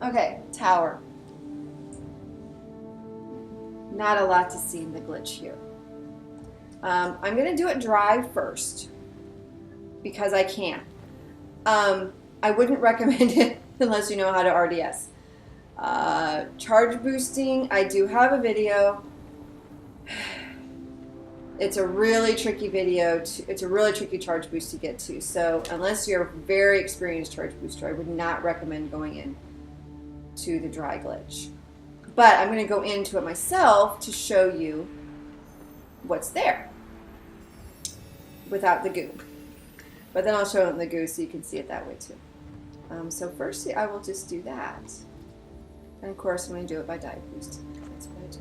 Okay, tower. Not a lot to see in the glitch here. I'm going to do it dry first because I can. I wouldn't recommend it unless you know how to RDS. Charge boosting, I do have a video. It's a really tricky video. It's a really tricky charge boost to get to. So unless you're a very experienced charge booster, I would not recommend going in to the dry glitch. But I'm going to go into it myself to show you what's there without the goo. But then I'll show it in the goo so you can see it that way too. So first I will just do that. And of course I'm going to do it by dive boost. That's what I do.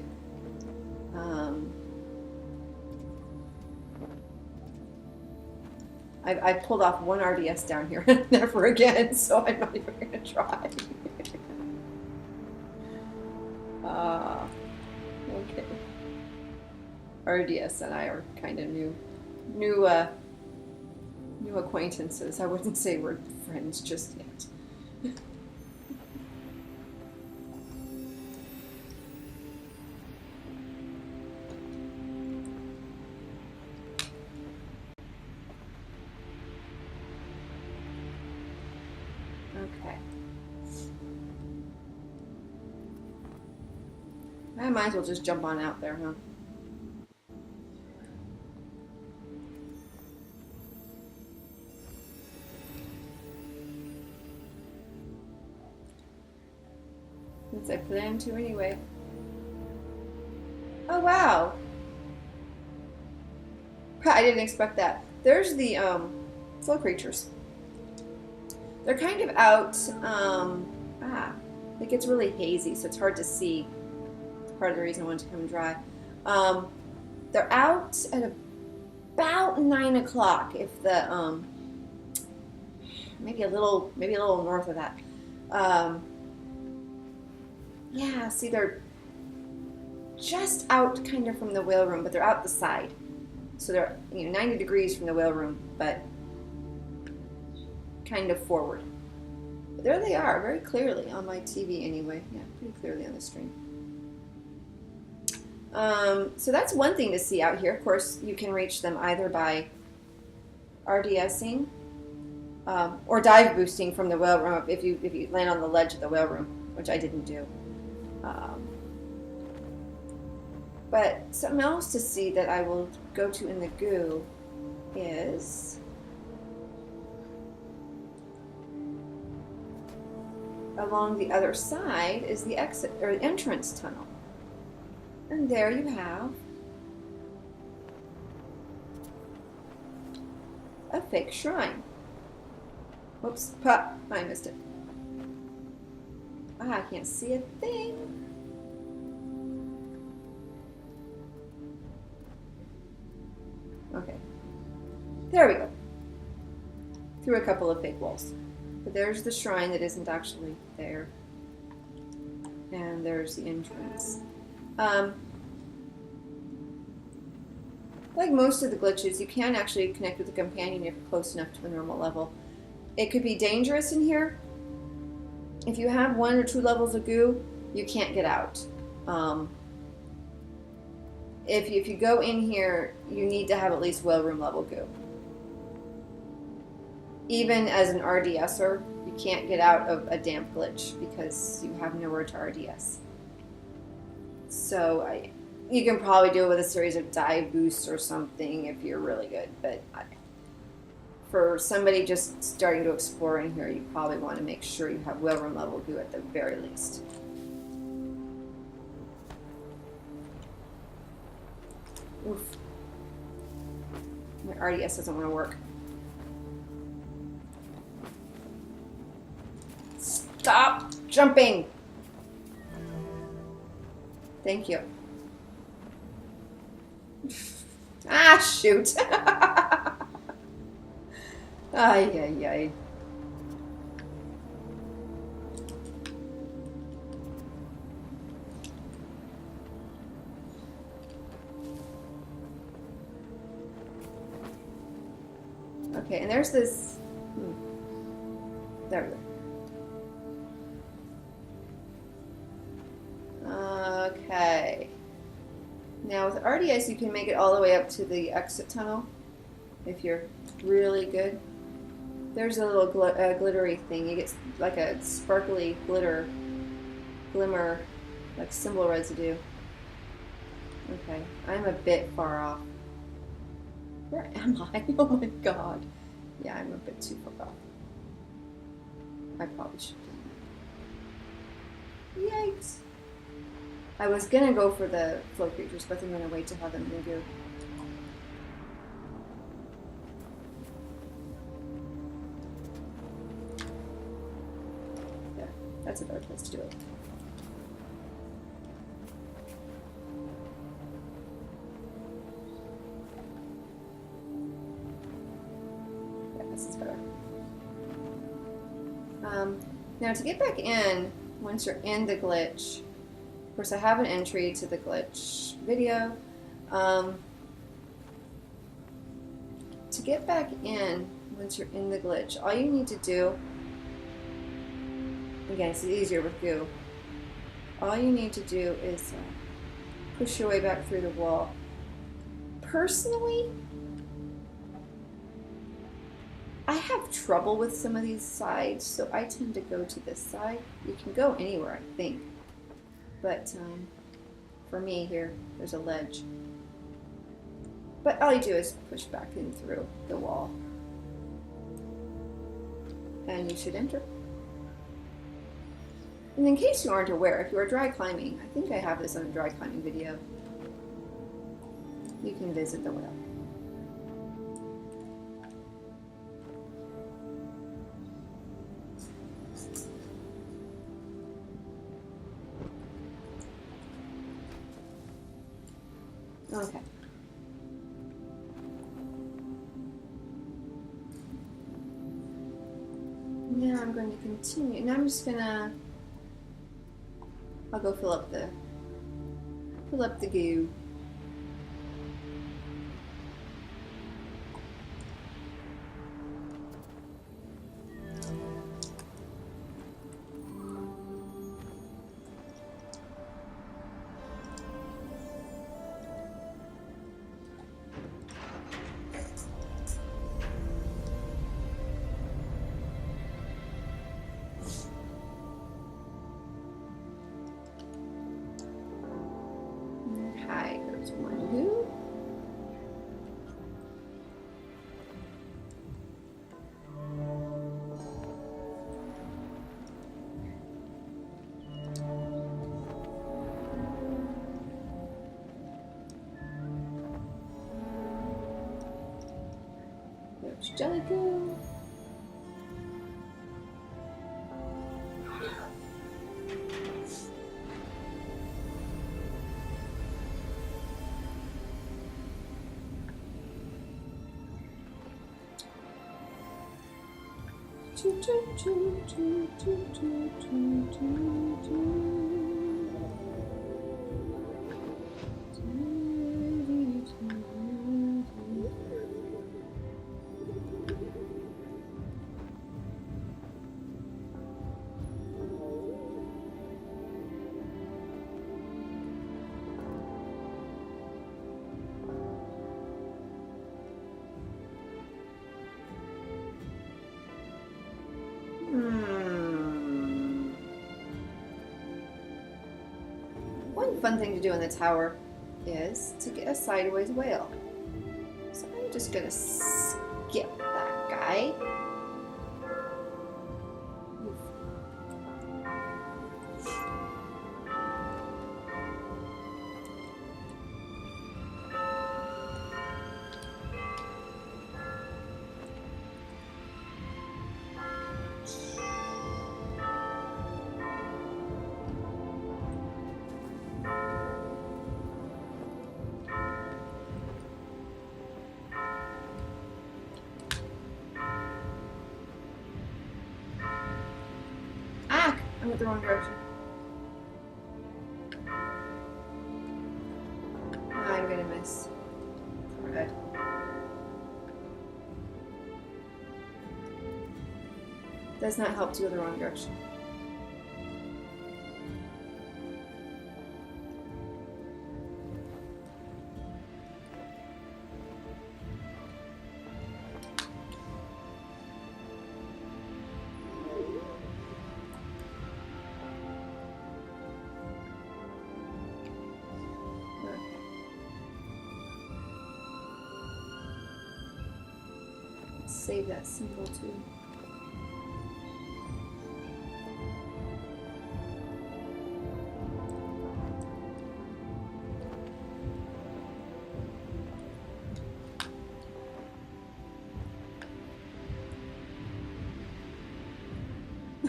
I pulled off one RDS down here and never again, so I'm not even going to try. Okay. RDS and I are kind of new acquaintances. I wouldn't say we're friends just yet. Okay. I might as well just jump on out there, huh? Since I plan to anyway. Oh wow! I didn't expect that. There's the flow creatures. They're kind of out. It gets really hazy, so it's hard to see. Part of the reason I wanted to come dry. They're out at about 9 o'clock. If the maybe a little north of that. Yeah, see, they're just out kind of from the whale room, but they're out the side. So they're 90 degrees from the whale room, but kind of forward. But there they are, very clearly on my TV anyway. Yeah, pretty clearly on the stream. So that's one thing to see out here. Of course, you can reach them either by RDSing or dive boosting from the whale room if you land on the ledge of the whale room, which I didn't do. But something else to see that I will go to in the goo is along the other side is the exit or entrance tunnel. And there you have a fake shrine. Whoops, I missed it. I can't see a thing. Okay, there we go. Through a couple of fake walls. But there's the shrine that isn't actually there. And there's the entrance. Like most of the glitches, you can actually connect with a companion if you're close enough to the normal level. It could be dangerous in here. If you have 1 or 2 levels of goo, you can't get out. If you go in here, you need to have at least whale room level goo. Even as an RDSer, you can't get out of a damp glitch because you have nowhere to RDS. So you can probably do it with a series of dive boosts or something if you're really good. But for somebody just starting to explore in here, you probably want to make sure you have whale room level goo at the very least. Oof. My RDS doesn't want to work. Stop jumping! Thank you. Ah, shoot! Ay, ay, ay. Okay, and there's this. There we go. Now with RDS, you can make it all the way up to the exit tunnel if you're really good. There's a little glittery thing. You get like a sparkly glimmer, like symbol residue. Okay, I'm a bit far off. Where am I? Oh my god. Yeah, I'm a bit too far off. I probably should do that. Yikes. I was gonna go for the flow creatures, but I'm gonna wait to have them move. Yeah, that's a better place to do it. Yeah, this is better. Now to get back in, once you're in the glitch, of course I have an entry to the glitch video. To get back in, once you're in the glitch, all you need to do, again, it's easier with goo, all you need to do is push your way back through the wall. Personally, I have trouble with some of these sides, so I tend to go to this side. You can go anywhere, I think. But for me here, there's a ledge. But all you do is push back in through the wall. And you should enter. And in case you aren't aware, if you are dry climbing, I think I have this on a dry climbing video, you can visit the whale. Okay. Now I'm going to continue. Now I'm just gonna, I'll go fill up the goo. Jelly goo. One fun thing to do in the tower is to get a sideways whale. So I'm just gonna skip that guy. I went the wrong direction. I'm gonna miss. Red. Does not help to go the wrong direction. save that symbol too.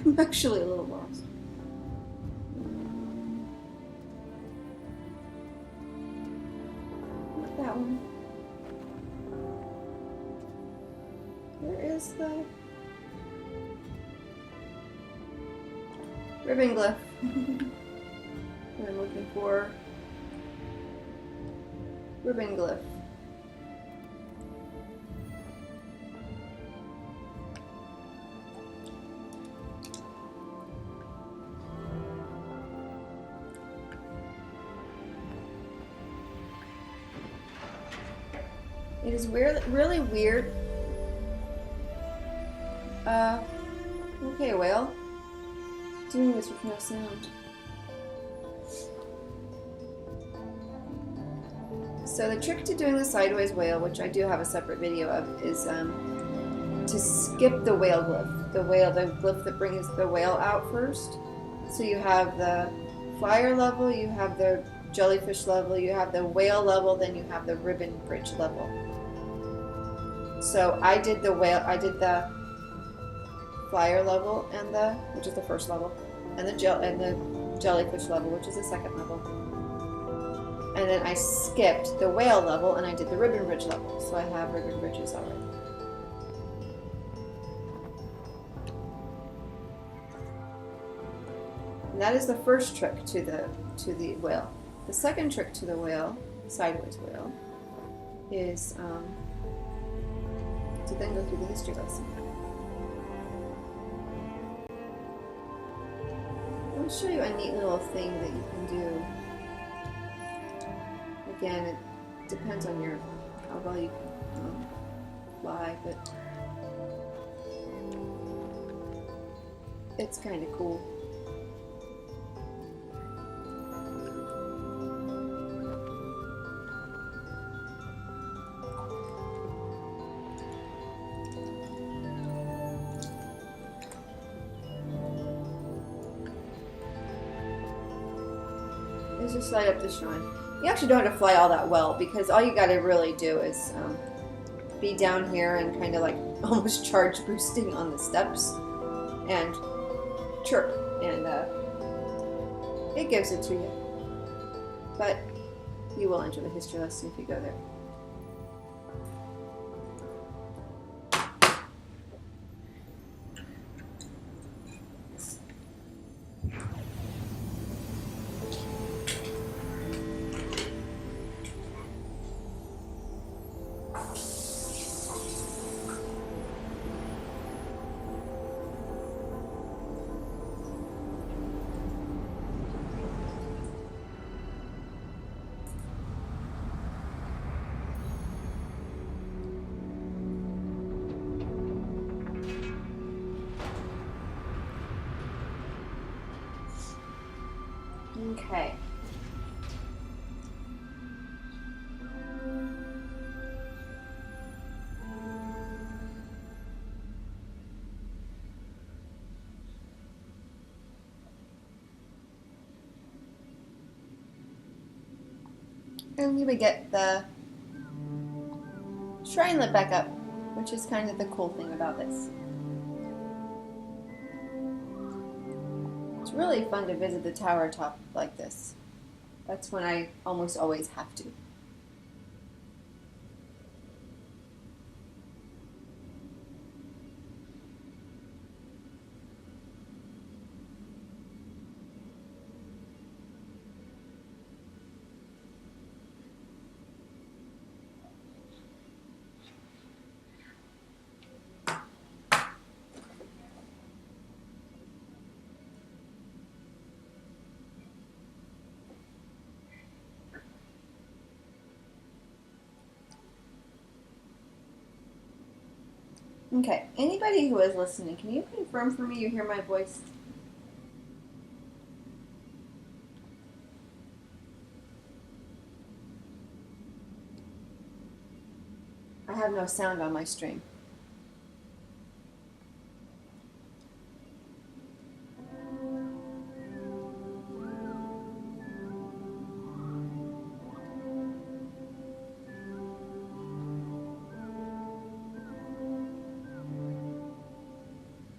I'm actually a little lost. Not that one. Where is the ribbon glyph? I'm looking for ribbon glyph. It is weird, really weird. Okay, whale. Doing this with no sound. So the trick to doing the sideways whale, which I do have a separate video of, is to skip the whale glyph. The glyph that brings the whale out first. So you have the flyer level, you have the jellyfish level, you have the whale level, then you have the ribbon bridge level. So I did the flyer level and which is the first level, and the jellyfish level, which is the second level. And then I skipped the whale level and I did the ribbon bridge level. So I have ribbon bridges already. And that is the first trick to the whale. The second trick to the whale, sideways whale, is to then go through the history lesson. I'll show you a neat little thing that you can do. Again, it depends on how well you can fly, but it's kind of cool. Let's just light up the shrine. You actually don't have to fly all that well, because all you gotta really do is be down here and kind of like almost charge boosting on the steps and chirp, and it gives it to you. But you will enter the history lesson if you go there. Okay. And we would get the shrine lit back up, which is kind of the cool thing about this. It's really fun to visit the tower top like this. That's when I almost always have to. Okay, anybody who is listening, can you confirm for me you hear my voice? I have no sound on my stream.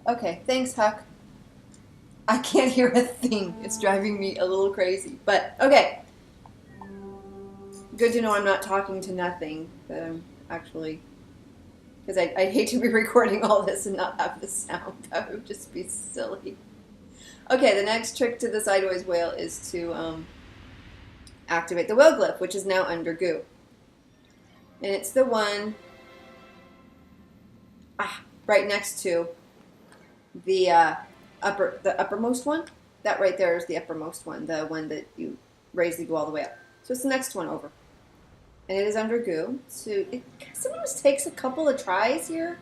Okay, thanks, Huck. I can't hear a thing. It's driving me a little crazy. But, okay. Good to know I'm not talking to nothing. That I'm actually... Because I'd hate to be recording all this and not have the sound. That would just be silly. Okay, the next trick to the sideways whale is to activate the whale glyph, which is now under goo. And it's the one right next to the uppermost one. That right there is the uppermost one, the one that you raise the goo all the way up. So it's the next one over. And it is under goo. So it sometimes takes a couple of tries here.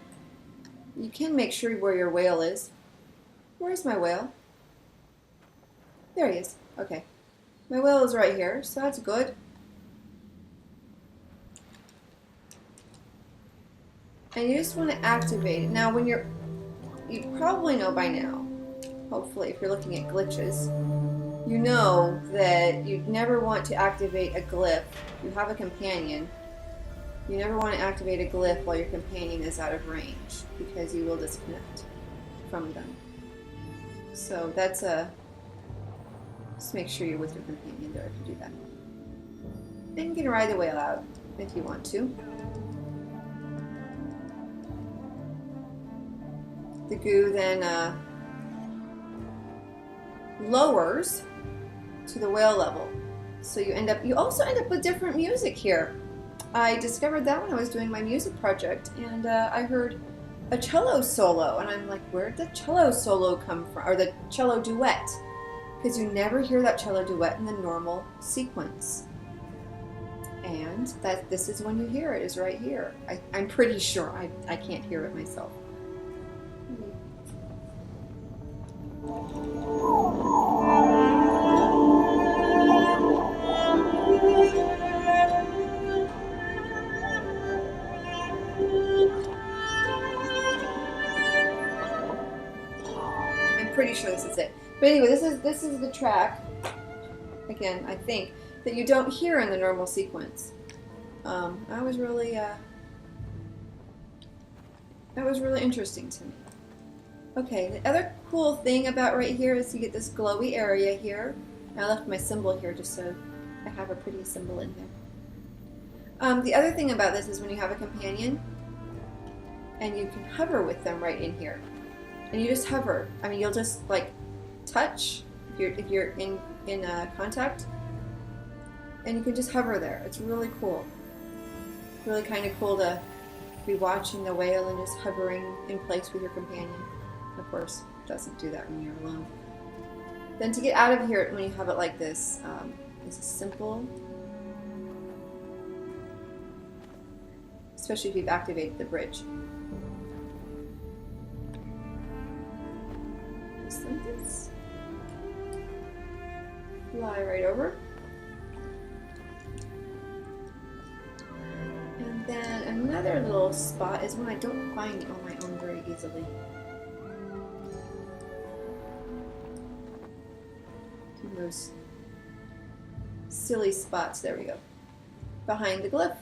You can make sure where your whale is. Where's my whale? There he is. Okay. My whale is right here, so that's good. And you just want to activate it. Now when you probably know by now, hopefully if you're looking at glitches, you know that you never want to activate a glyph. You have a companion. You never want to activate a glyph while your companion is out of range, because you will disconnect from them. So that's just make sure you're with your companion there if you do that. And you can ride the whale out if you want to. The goo then lowers to the whale level. So you also end up with different music here. I discovered that when I was doing my music project, and I heard a cello solo, and I'm like, where did the cello solo come from? Or the cello duet? Because you never hear that cello duet in the normal sequence. And this is when you hear it, is right here. I'm pretty sure. I can't hear it myself. I'm pretty sure this is it. But anyway, this is the track, again, I think, that you don't hear in the normal sequence. That was really interesting to me. Okay, the other cool thing about right here is you get this glowy area here. I left my symbol here just so I have a pretty symbol in there. The other thing about this is when you have a companion, and you can hover with them right in here. And you just hover. I mean, you'll just like touch if you're in contact, and you can just hover there. It's really cool. Really kind of cool to be watching the whale and just hovering in place with your companion. Of course, it doesn't do that when you're alone. Then to get out of here, when you have it like this, is simple. Especially if you've activated the bridge. Just like this. Fly right over. And then another little spot is when I don't find it on my own very easily. Those silly spots. There we go. Behind the glyph.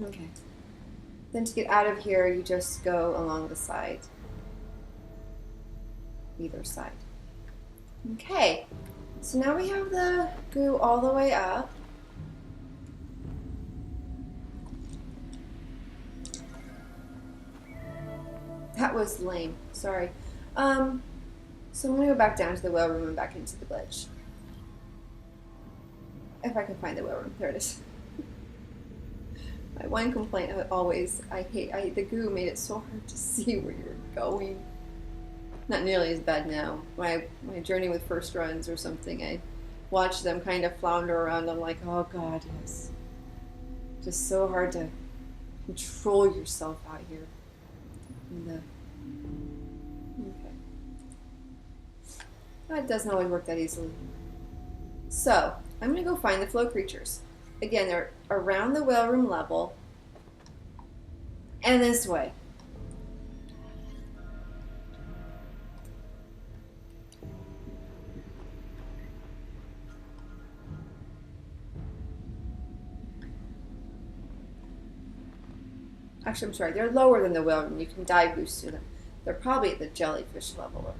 Okay. Then to get out of here, you just go along the side. Either side. Okay. So now we have the goo all the way up. That was lame. Sorry. So I'm going to go back down to the whale room and back into the glitch. If I can find the whale room. There it is. My one complaint always, I hate the goo made it so hard to see where you're going. not nearly as bad now. My journey with first runs or something, I watch them kind of flounder around. I'm like, oh God, yes. Just so hard to control yourself out here. Okay. That doesn't always work that easily. So, I'm going to go find the flow creatures. Again, they're around the whale room level. And this way. Actually, I'm sorry, they're lower than the whale room. You can dive boost to them. They're probably at the jellyfish level.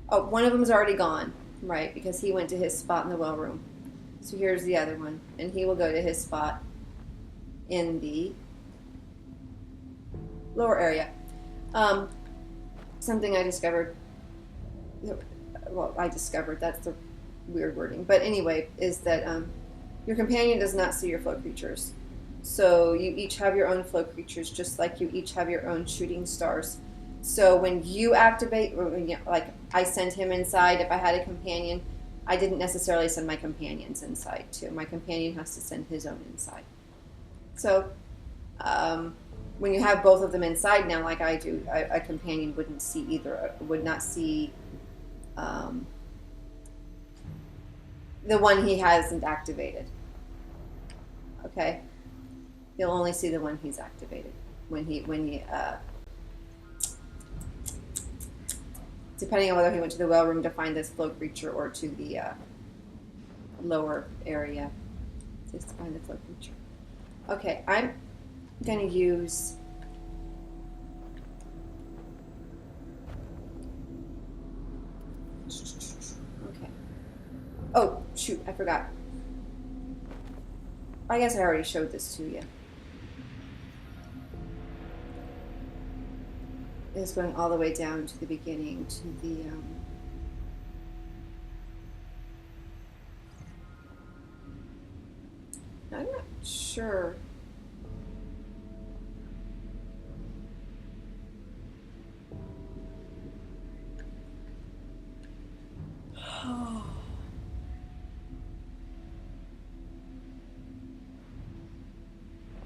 Oh, one of them's already gone, right, because he went to his spot in the whale room. So here's the other one, and he will go to his spot in the lower area. Something I discovered, well, that's the weird wording, but anyway, is that your companion does not see your flow creatures. So you each have your own flow creatures, just like you each have your own shooting stars. So when you activate, like I sent him inside, if I had a companion, I didn't necessarily send my companions inside too. My companion has to send his own inside. So when you have both of them inside now, like I do, a companion wouldn't see either, would not see the one he hasn't activated. Okay? He'll only see the one he's activated when he depending on whether he went to the whale room to find this flow creature or to the lower area to find the flow creature. Okay, I'm going to use okay. Oh, shoot, I forgot. I guess I already showed this to you. It's going all the way down to the beginning, to the I'm not sure.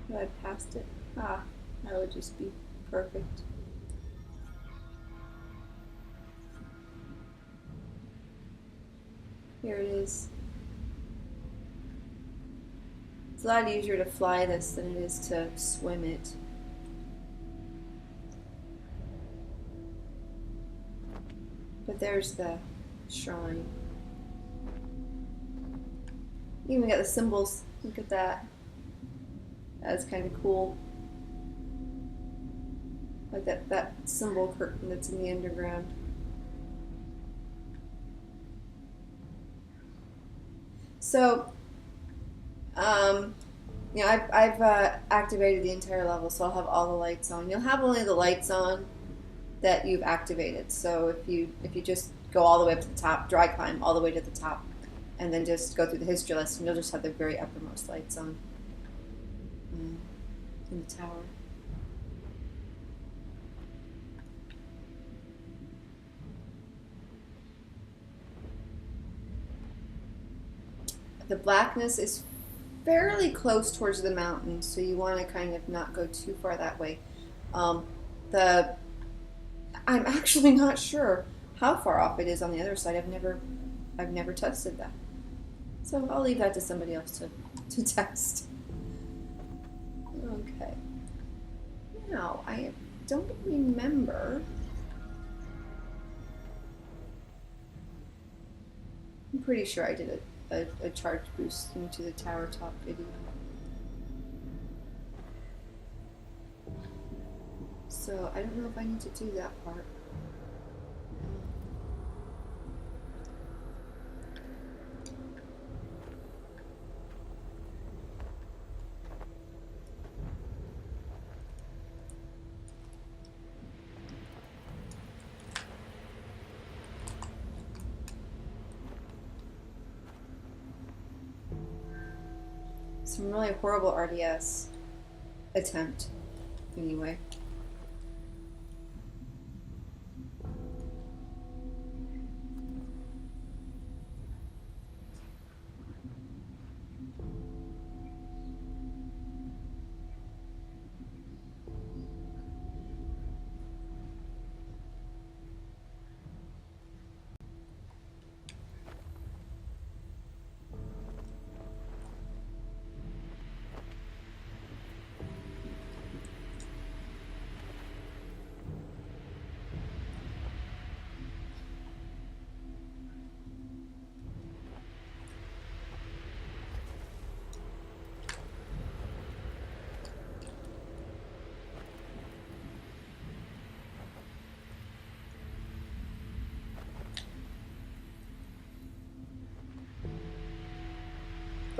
If I passed it, that would just be perfect. Here it is. It's a lot easier to fly this than it is to swim it. But there's the shrine. You even got the symbols. Look at that. That's kind of cool. Like that symbol curtain that's in the underground. So, I've activated the entire level, so I'll have all the lights on. You'll have only the lights on that you've activated. So if you just go all the way up to the top, dry climb all the way to the top, and then just go through the history lesson, you'll just have the very uppermost lights on in the tower. The blackness is fairly close towards the mountain, so you want to kind of not go too far that way. I'm actually not sure how far off it is on the other side. I've never tested that, so I'll leave that to somebody else to test. Okay. Now I don't remember. I'm pretty sure I did a charge boost into the tower top video. So I don't know if I need to do that part. Some really horrible RDS attempt, anyway.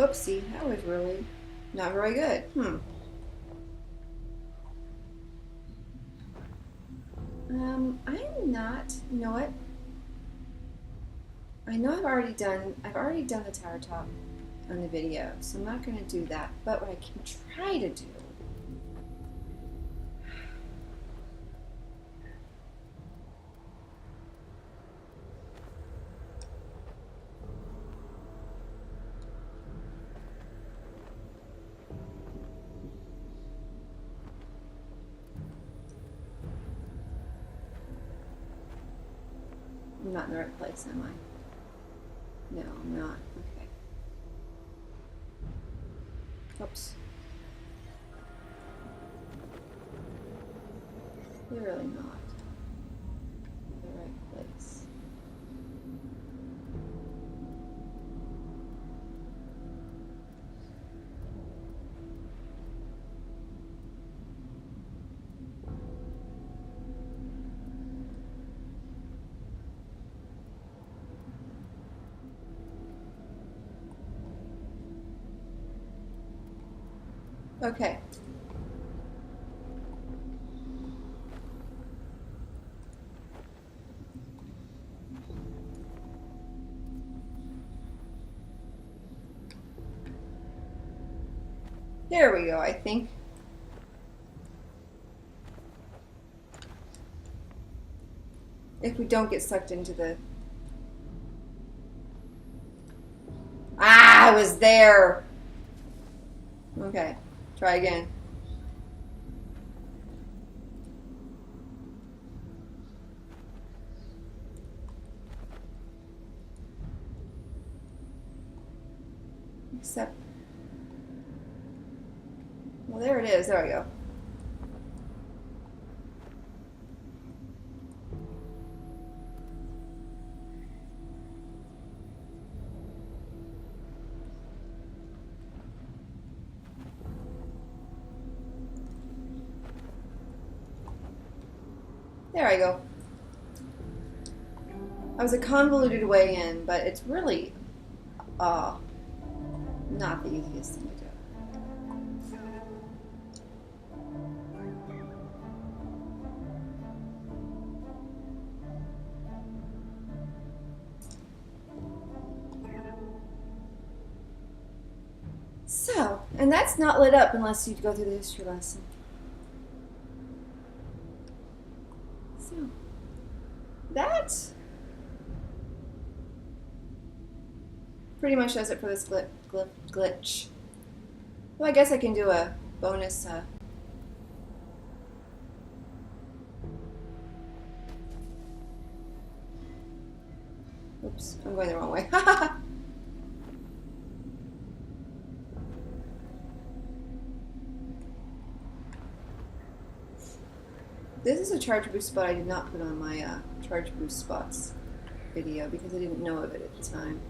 Oopsie, that was really not very good. I'm not, you know what? I know I've already done the tower top on the video, so I'm not going to do that. But what I can try to do I'm not in the right place, am I? No, I'm not. Okay. Oops. You're really not in the right place. Okay. There we go, I think. If we don't get sucked into the... Ah, I was there! Okay, try again. Except... Well, there it is. There we go. There I go. I was a convoluted way in, but it's really not the easiest thing to do. So, and that's not lit up unless you go through the history lesson. So, that pretty much does it for this glitch. Well, I guess I can do a bonus. Oops, I'm going the wrong way. This is a charge boost spot I did not put on my charge boost spots video because I didn't know of it at the time.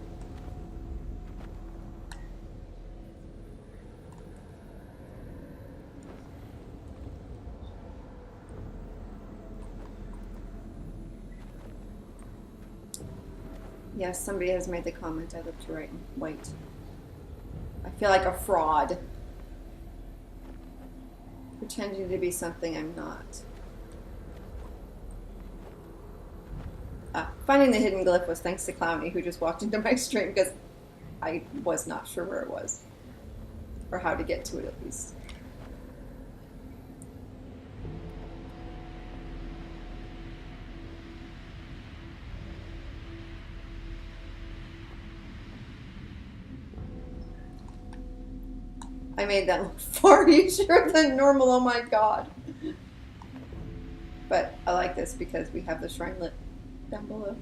Yes, somebody has made the comment I look too right and white. I feel like a fraud. Pretending to be something I'm not. Finding the hidden glyph was thanks to Clowny, who just walked into my stream because I was not sure where it was. Or how to get to it, at least. I made that look far easier than normal, oh my god. But I like this because we have the shrine lit down below.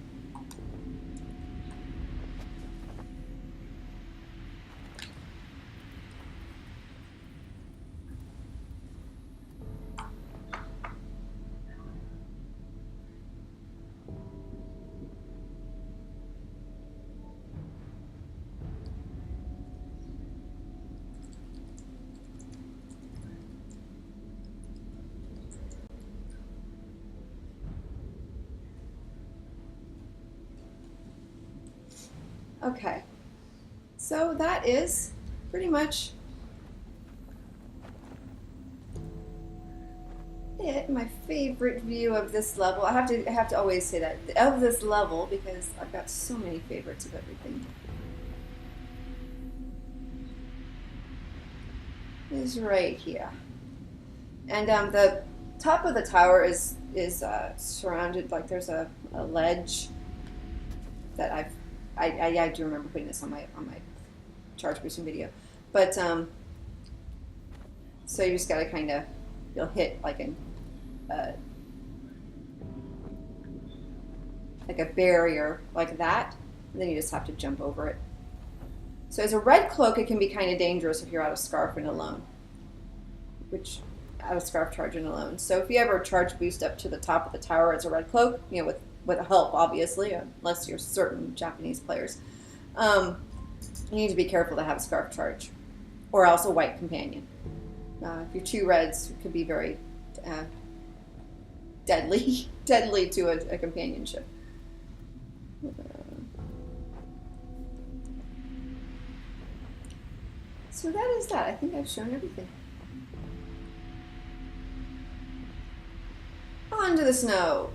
Okay, so that is pretty much it. My favorite view of this level. I have to always say that of this level because I've got so many favorites of everything. Is right here, and the top of the tower is surrounded, like there's a ledge that I do remember putting this on my charge boosting video, but so you just gotta kind of, you'll hit like a barrier like that, and then you just have to jump over it. So as a red cloak, it can be kind of dangerous if you're out of scarf and alone, out of scarf charge and alone. So if you ever charge boost up to the top of the tower as a red cloak, you know, with help, obviously, unless you're certain Japanese players, you need to be careful to have a scarf charge, or else a white companion. If you're two reds, it could be very deadly to a companionship. So that is that. I think I've shown everything. On to the snow.